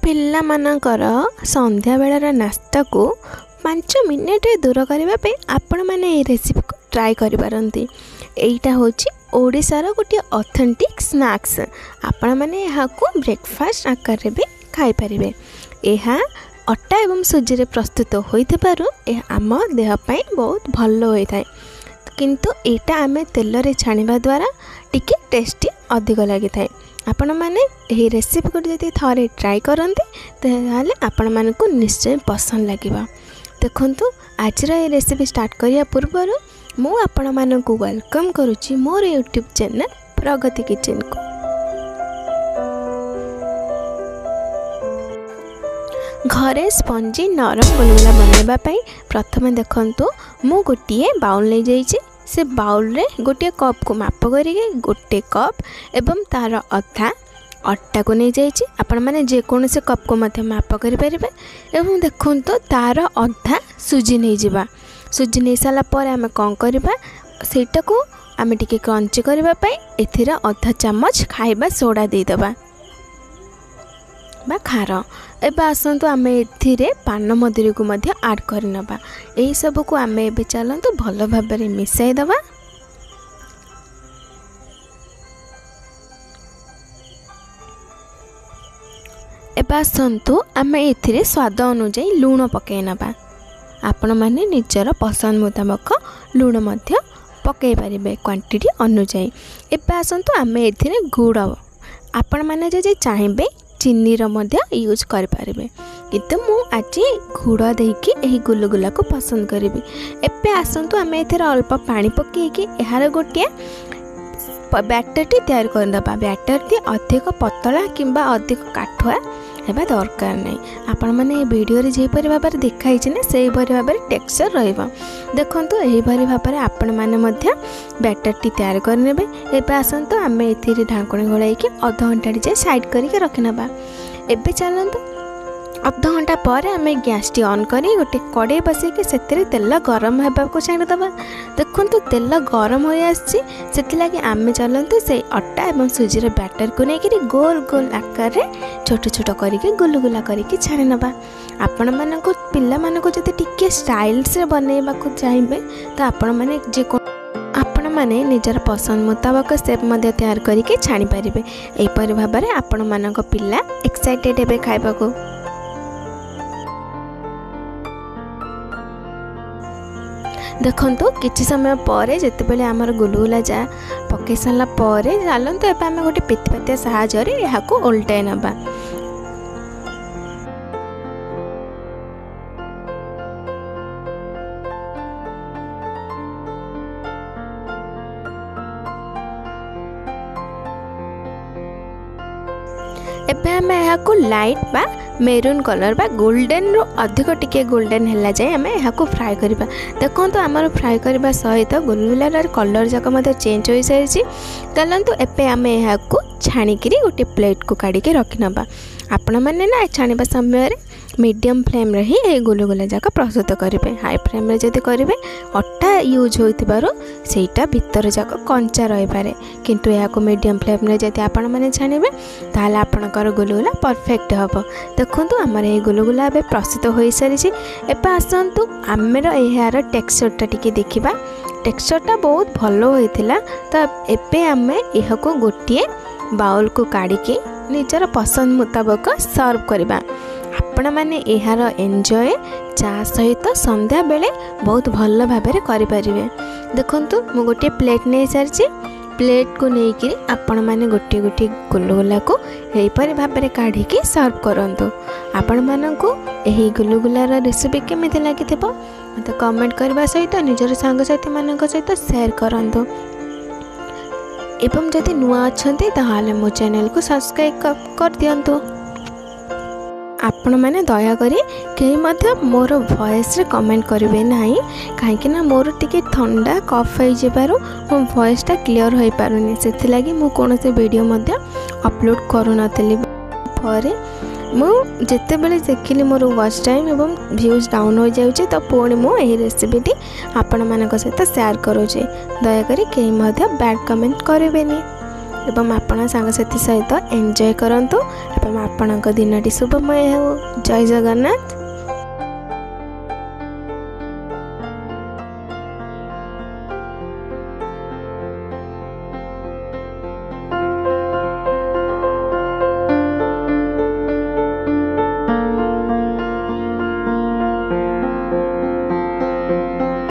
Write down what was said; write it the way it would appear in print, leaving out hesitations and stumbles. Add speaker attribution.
Speaker 1: ପିଲାମାନଙ୍କର ସନ୍ଧ୍ୟା ବେଳର ନାସ୍ତାକୁ 5 ମିନିଟ୍ରେ ଦୂର କରିବା ପାଇଁ ଆପଣମାନେ ଏହି ରେସିପିକୁ ଟ୍ରାଏ କରିପାରନ୍ତି। ଏଇଟା ହେଉଛି ଓଡ଼ିଶାର ଗୋଟିଏ ଅଥେଣ୍ଟିକ୍ ସ୍ନାକ୍ସ। ଆପଣମାନେ ଏହାକୁ ବ୍ରେକଫାଷ୍ଟ ଆକାରରେ ବି ଖାଇପାରିବେ। ଏହା ଅଟା ଏବଂ ସୁଜିରେ ପ୍ରସ୍ତୁତ ହୋଇଥିବାରୁ ଏହା ଆମ ଦେହ ପାଇଁ ବହୁତ ଭଲ ହୋଇଥାଏ। କିନ୍ତୁ ଏଇଟା ଆମେ ତେଲରେ ଛାଣିବା ଦ୍ୱାରା ଟିକେ ଟେଷ୍ଟି ଅଧିକ ଲାଗିଥାଏ। ଆପଣମାନେ ଏହି ରେସିପିକୁ ଯଦି ଥରେ ଟ୍ରାଏ କରନ୍ତି ତାହେଲେ ଆପଣମାନଙ୍କୁ ନିଶ୍ଚୟ ପସନ୍ଦ ଲାଗିବ। ଦେଖନ୍ତୁ, ଆଜିର ଏହି ରେସିପି ଷ୍ଟାର୍ଟ କରିବା ପୂର୍ବରୁ ମୁଁ ଆପଣମାନଙ୍କୁ ୱେଲକମ୍ କରୁଛି ମୋର ୟୁଟ୍ୟୁବ୍ ଚ୍ୟାନେଲ୍ ପ୍ରଗତି କିଚେନ୍କୁ। ଘରେ ସ୍ପଞ୍ଜି ନରମ ଗୁଲଗୁଲା ବନାଇବା ପାଇଁ ପ୍ରଥମେ ଦେଖନ୍ତୁ, ମୁଁ ଗୋଟିଏ ବାଉଲ୍ ନେଇଯାଇଛି। से बाउल गोटे कप को माप करिके गोटे कप एवं तार अधा अट्टा को नहीं जाइए। आपण मैंने जेकोसी कप को मध्य माप करें। एवं देखो तार अधा सुजी नहीं जावा। सुजी नहीं सारापर आम कौन करवा सेटा को आम टे क्रंची करने एथिर अधा चामच खाइबा सोडा देदेबा बा खार। एबे आसतु आम ए पान मधुरी को आड करनबा। यही सब को आम ए चलतु भल भाव मिसाई दबा। एबे आसतु आम ए स्वाद अनुजाई लूण पकई नबा। आपण माने निजर पसंद मुताबक लूण मध्य पकई पारिबे क्वांटिटी अनुजाई। एबे आसतु आम ए गुड़ आपण माने जे चाहिए चीनी यूज करें, किंतु मु आज गुड़ देकी यही गुलगुला को पसंद करी। एबे आसतु आम ए अल्प पानी पकईकी यार गोटे बैटर टी तैयार करदबा। बैटर टी अधिक पतला किंबा अधिक काठुआ हेबा दरकार नहीं। आपण माने ए वीडियो रे जेपरि भाबरे देखाई छै ना सेही परि भाबरे टेक्सचर रहइबा। देखंतु एही परि भाबरे आपण माने मध्य बैटर टी तैयार करनेबे। एबे आसंतु आमे एथिरे ढांकणी घोळाई के आधा घंटा जे साइड करिके रखनबा। एबे चलंतु आधा घंटा पर आम गैस टी ऑन करी गोटे कड़े बसैके से तेल गरम होगा को छाड़ीदबा। देखो तेल गरम हो आसी आम चलतु से अटा और सुजीर बैटर को लेकर गोल गोल आकार छोट छोट करके गुलगुला करके छाणी नबा। आपण मानक पिला मानक जदि टिके स्टाइल से बनैबा को चाहिए तो आपण माने जे आपण माने निजर पसंद मुताबक सेप मध्य तैयार करके छाणी पारिबे। एपरि भाबरे आपण मानक पिला एक्साइटेड हेबे खाइबा को। देखंतु किछि समय पर जेतेबेले आमर गुलगुला जा पकई सारा पर चलतु एबे आम गोटे पितपातिया साहाय्य यहाँ को ओल्टाई नबा। एबे आम यहाँ को लाइट बा मेरून कलर बा गोल्डन रो अधिक टिके गोल्डन हैला जाए आम यहाँ को फ्राए करबा। देखंतु आमर फ्राए करबा सहित गुलगुलार कलर जाक मते चेंज हो सारी। चलतु एबे आम यहाँ को छाणिकी गोटे प्लेट को काढ़ी रखिनबा। आपण मैंने ना छाणिबा समय मीडियम फ्लेम ही ये गुलगुला जाक प्रस्तुत करेंगे। हाई फ्लेम रे जदि करेंगे अटा यूज होइतिबारु सेटा भीतर जाक कंचा रही पारे, किंतु या मीडियम फ्लेम रे जदि आपण माने छाणिबे ताहले आपणकर गुलगुला परफेक्ट हबो। देखंतु हमर ए गुलगुला बे प्रस्तुत हो सारी। एबे आसंतु आमर यार टेक्सचरटा टिके देखिबा। टेक्सचरटा बहुत भलो होइतिला। तो एबे आमे एहाको गोटिए बाउल को काढ़ी निजर पसंद मुताबक सर्व करबा। आपण माने एहार एंजॉय चा सहित संध्या बेले बहुत भल भाव करें। देखंतु मु गोटे प्लेट नहीं सारी। प्लेट को लेकिन आपण माने गोटे गोटे गुलगुला को यहीपरि भाव काढ़ी सर्व करंतु। आपण मानकु एही गुलगुलार रेसिपी केमिति लागिथिबो मते कमेंट करबा सहित निजर सांगसाथी मानक सहित शेयर करंतु। एवं जदि नुआ अछंती ताहाले मो चैनल को सब्सक्राइब कर दियंतु। आपण मैंने दयाकोरी कहीं मोर वॉइस रे कमेंट करेंगे ना, कहीं मोर टिके ठंडा कफ हो मो वॉइसटा क्लियर हो पारुनी। से लगी मु कौन से वीडियो अपलोड करूनली। जिते बड़े देखिली मोर वॉच टाइम एवं व्यूज डाउन हो जाऊे तो पुणी मुझे रेसिपीटी आपण मान सहित शेयर करुचे। दयाकोरी कहीं बैड कमेंट करेंगे। एवं आपण सांगसाथी सहित एंजॉय करंतु एवं आपणक दिनटी शुभमय हो। जय जगन्नाथ।